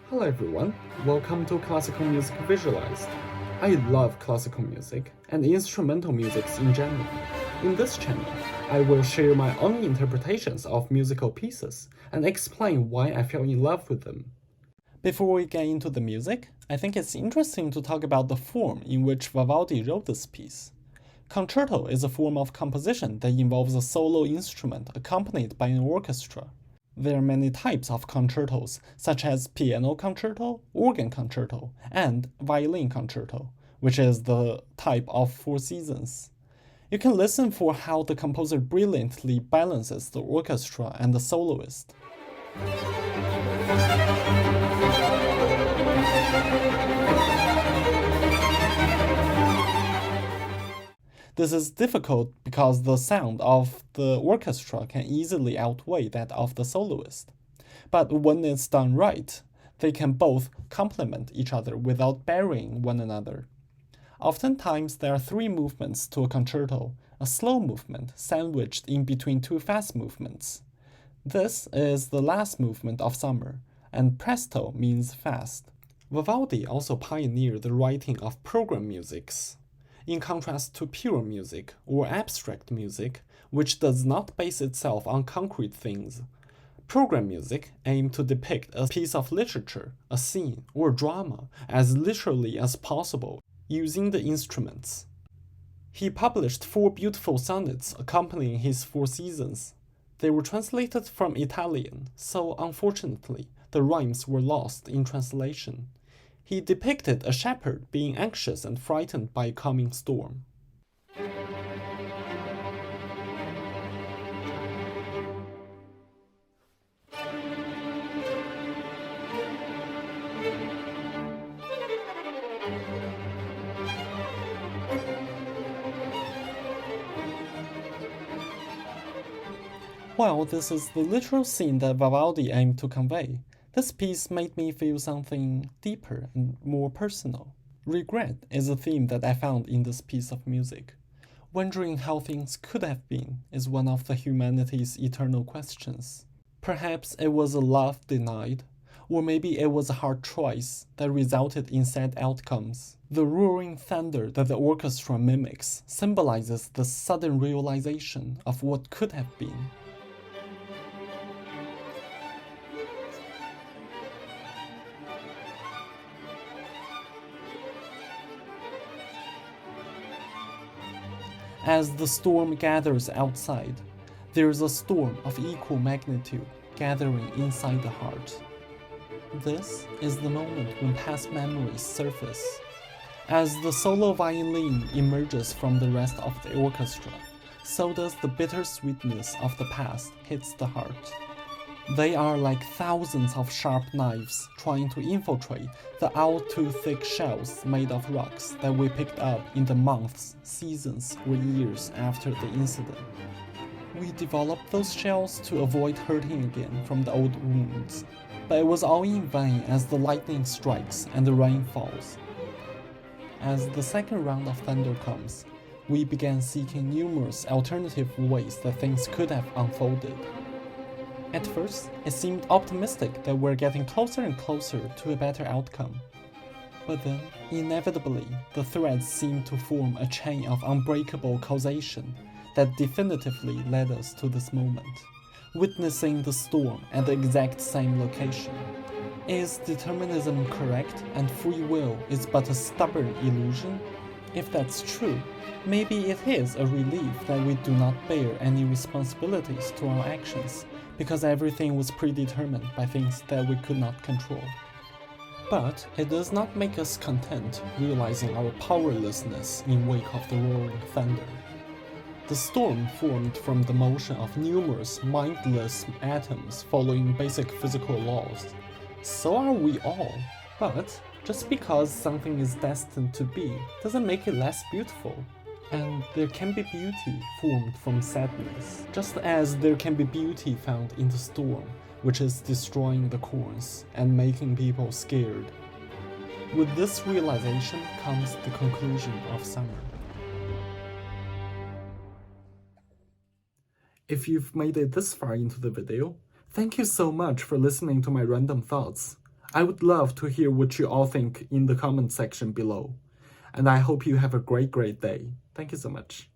Hello everyone, welcome to Classical Music Visualized. I love classical music and instrumental music in general. In this channel, I will share my own interpretations of musical pieces and explain why I fell in love with them. Before we get into the music, I think it's interesting to talk about the form in which Vivaldi wrote this piece. Concerto is a form of composition that involves a solo instrument accompanied by an orchestra. There are many types of concertos, such as piano concerto, organ concerto, and violin concerto, which is the type of four seasons. You can listen for how the composer brilliantly balances the orchestra and the soloist. This is difficult because the sound of the orchestra can easily outweigh that of the soloist. But when it's done right, they can both complement each other without burying one another. Oftentimes, there are three movements to a concerto, a slow movement sandwiched in between two fast movements. This is the last movement of summer, and presto means fast. Vivaldi also pioneered the writing of program musics. In contrast to pure music or abstract music, which does not base itself on concrete things, program music aimed to depict a piece of literature, a scene, or drama as literally as possible using the instruments. He published 4 beautiful sonnets accompanying his 4 seasons. They were translated from Italian, so unfortunately, the rhymes were lost in translation. He depicted a shepherd being anxious and frightened by a coming storm. While this is the literal scene that Vivaldi aimed to convey, this piece made me feel something deeper and more personal. Regret is a theme that I found in this piece of music. Wondering how things could have been is one of the humanity's eternal questions. Perhaps it was a love denied, or maybe it was a hard choice that resulted in sad outcomes. The roaring thunder that the orchestra mimics symbolizes the sudden realization of what could have been. As the storm gathers outside, there is a storm of equal magnitude gathering inside the heart. This is the moment when past memories surface. As the solo violin emerges from the rest of the orchestra, so does the bittersweetness of the past hits the heart. They are like thousands of sharp knives trying to infiltrate the all-too-thick shells made of rocks that we picked up in the months, seasons, or years after the incident. We developed those shells to avoid hurting again from the old wounds, but it was all in vain as the lightning strikes and the rain falls. As the second round of thunder comes, we began seeking numerous alternative ways that things could have unfolded. At first, it seemed optimistic that we're getting closer and closer to a better outcome. But then, inevitably, the threads seemed to form a chain of unbreakable causation that definitively led us to this moment, witnessing the storm at the exact same location. Is determinism correct and free will is but a stubborn illusion? If that's true, maybe it is a relief that we do not bear any responsibilities to our actions, because everything was predetermined by things that we could not control. But it does not make us content realizing our powerlessness in wake of the roaring thunder. The storm formed from the motion of numerous mindless atoms following basic physical laws. So are we all. But just because something is destined to be doesn't make it less beautiful. And there can be beauty formed from sadness, just as there can be beauty found in the storm, which is destroying the corns and making people scared. With this realization comes the conclusion of summer. If you've made it this far into the video, thank you so much for listening to my random thoughts. I would love to hear what you all think in the comment section below. And I hope you have a great day. Thank you so much.